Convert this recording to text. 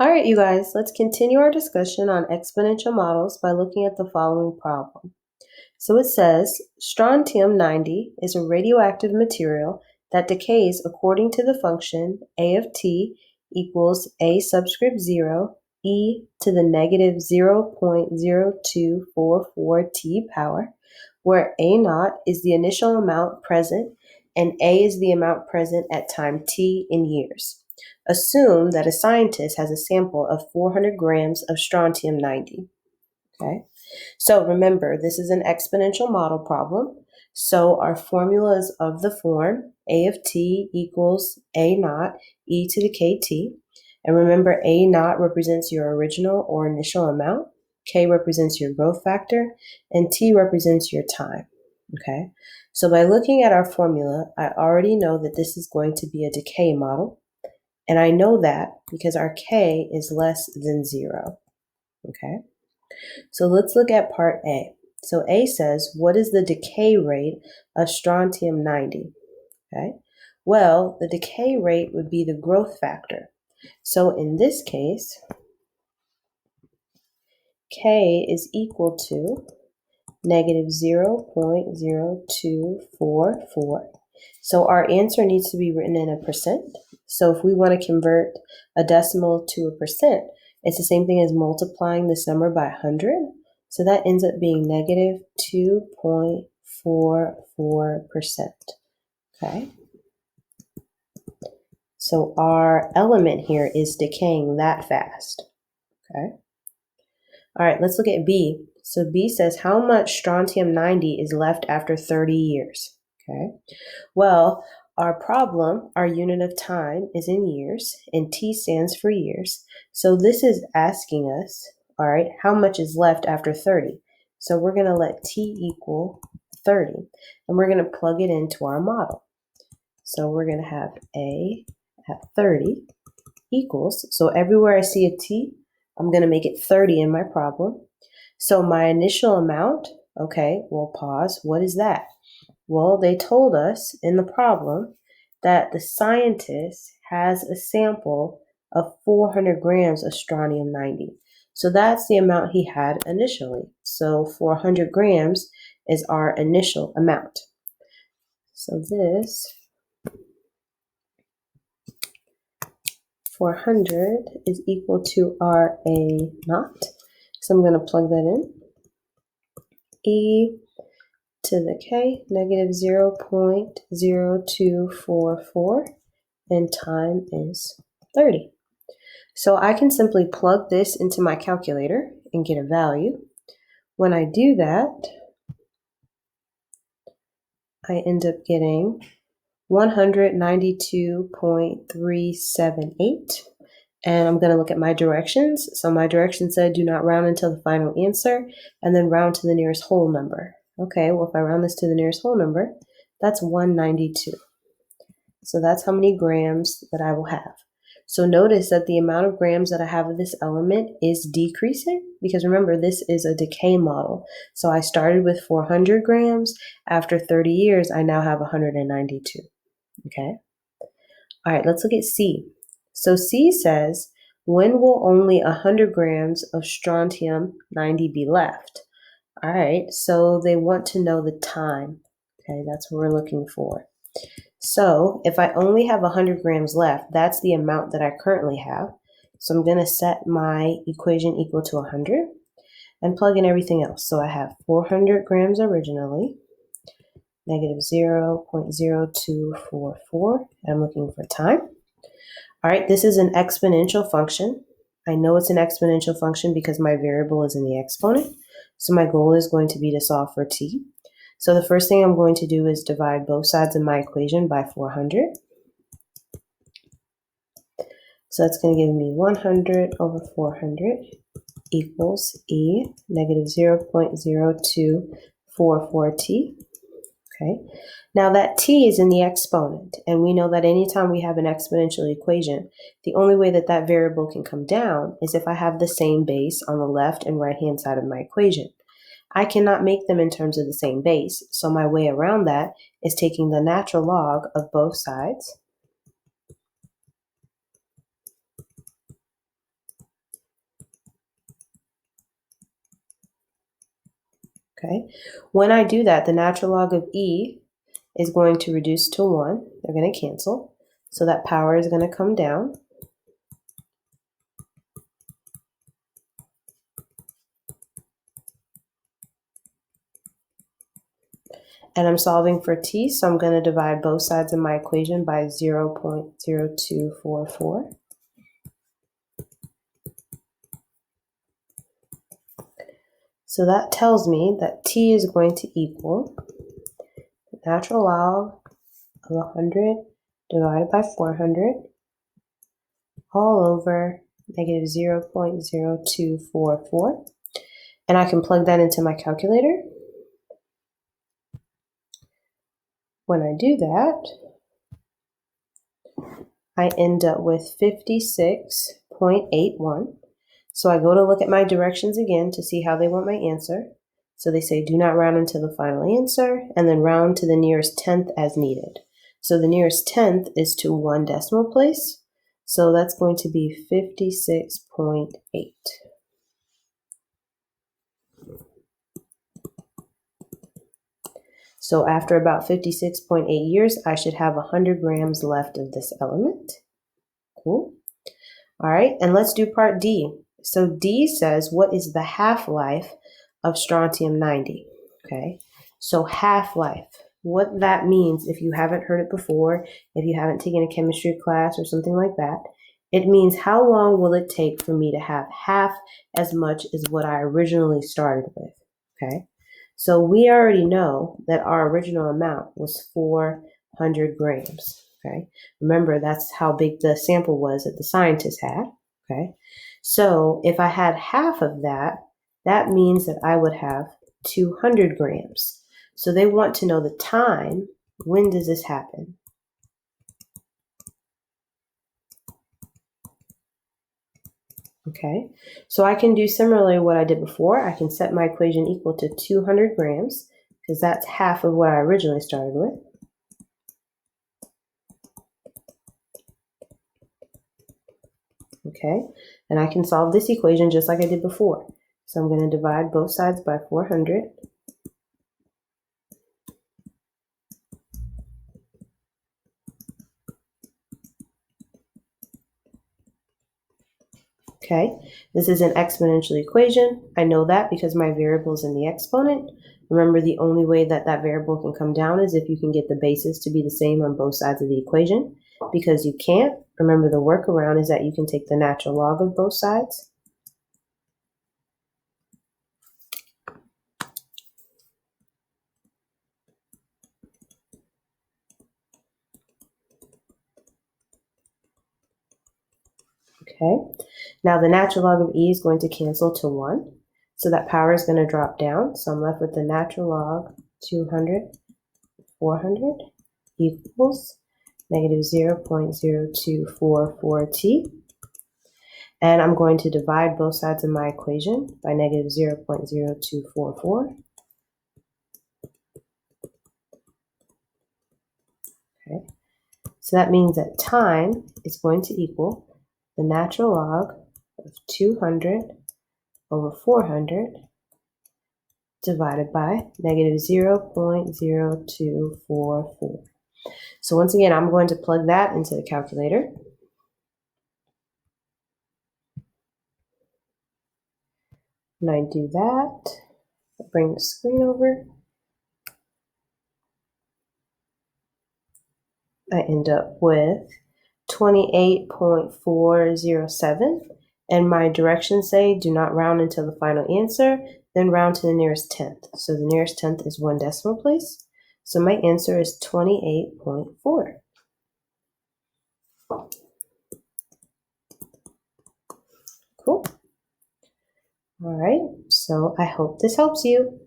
All right, you guys, let's continue our discussion on exponential models by looking at the following problem. So it says, strontium-90 is a radioactive material that decays according to the function A of t equals A subscript 0 e to the negative 0.0244 t power, where A naught is the initial amount present and A is the amount present at time t in years. Assume that a scientist has a sample of 400 grams of strontium-90. Okay, so remember, this is an exponential model problem. So our formula is of the form A of t equals A naught e to the kt. And remember, A naught represents your original or initial amount, K represents your growth factor, and T represents your time. Okay, so by looking at our formula, I already know that this is going to be a decay model. And I know that because our K is less than 0. Okay, so let's look at part A. So A says, what is the decay rate of strontium-90? Okay, well, the decay rate would be the growth factor. So in this case, K is equal to negative 0.0244. So our answer needs to be written in a percent. So if we want to convert a decimal to a percent, it's the same thing as multiplying this number by 100. So that ends up being negative 2.44%. Okay. So our element here is decaying that fast. Okay. All right, let's look at B. So B says how much strontium-90 is left after 30 years. Okay. Well, our problem, our unit of time is in years, and T stands for years. So this is asking us, all right, how much is left after 30? So we're going to let T equal 30, and we're going to plug it into our model. So we're going to have A at 30 equals, so everywhere I see a T, I'm going to make it 30 in my problem. So my initial amount, okay, we'll pause. What is that? Well, they told us in the problem that the scientist has a sample of 400 grams of strontium-90. So that's the amount he had initially. So 400 grams is our initial amount. So this 400 is equal to our A naught. So I'm going to plug that in. E to the K, negative 0.0244, and time is 30. So I can simply plug this into my calculator and get a value. When I do that, I end up getting 192.378. And I'm going to look at my directions. So my direction said do not round until the final answer, and then round to the nearest whole number. Okay, well, if I round this to the nearest whole number, that's 192. So that's how many grams that I will have. So notice that the amount of grams that I have of this element is decreasing, because remember, this is a decay model. So I started with 400 grams. After 30 years, I now have 192. Okay. All right, let's look at C. So C says, when will only 100 grams of strontium-90 be left? All right, so they want to know the time. Okay, that's what we're looking for. So if I only have 100 grams left, that's the amount that I currently have. So I'm going to set my equation equal to 100 and plug in everything else. So I have 400 grams originally, negative 0.0244. I'm looking for time. All right, this is an exponential function. I know it's an exponential function because my variable is in the exponent. So my goal is going to be to solve for t. So the first thing I'm going to do is divide both sides of my equation by 400. So that's going to give me 100 over 400 equals e, negative 0.0244t. Okay. Now that t is in the exponent, and we know that anytime we have an exponential equation, the only way that that variable can come down is if I have the same base on the left and right-hand side of my equation. I cannot make them in terms of the same base, so my way around that is taking the natural log of both sides Okay, when I do that, the natural log of e is going to reduce to 1. They're going to cancel. So that power is going to come down. And I'm solving for t, so I'm going to divide both sides of my equation by 0.0244. So that tells me that t is going to equal the natural log of 100 divided by 400 all over negative 0.0244. And I can plug that into my calculator. When I do that, I end up with 56.81. So I go to look at my directions again to see how they want my answer. So they say do not round until the final answer, and then round to the nearest tenth as needed. So the nearest tenth is to 1 decimal place. So that's going to be 56.8. So after about 56.8 years, I should have 100 grams left of this element. Cool. All right, and let's do part D. So D says, what is the half-life of strontium-90? Okay, so half-life. What that means, if you haven't heard it before, if you haven't taken a chemistry class or something like that, it means how long will it take for me to have half as much as what I originally started with, okay? So we already know that our original amount was 400 grams, okay? Remember, that's how big the sample was that the scientists had, okay? So if I had half of that, that means that I would have 200 grams. So they want to know the time. When does this happen? Okay, so I can do similarly what I did before. I can set my equation equal to 200 grams because that's half of what I originally started with. Okay, and I can solve this equation just like I did before. So I'm going to divide both sides by 400. Okay, this is an exponential equation. I know that because my variable is in the exponent. Remember, the only way that that variable can come down is if you can get the bases to be the same on both sides of the equation. Because you can't, remember the workaround is that you can take the natural log of both sides. Okay, now the natural log of e is going to cancel to 1. So that power is going to drop down. So I'm left with the natural log 200, 400 equals negative 0.0244t. And I'm going to divide both sides of my equation by negative 0.0244. Okay, so that means that time is going to equal the natural log of 200 over 400 divided by negative 0.0244. So once again, I'm going to plug that into the calculator. When I do that, I bring the screen over. I end up with 28.407. And my directions say do not round until the final answer, then round to the nearest tenth. So the nearest tenth is 1 decimal place. So my answer is 28.4. Cool. All right, so I hope this helps you.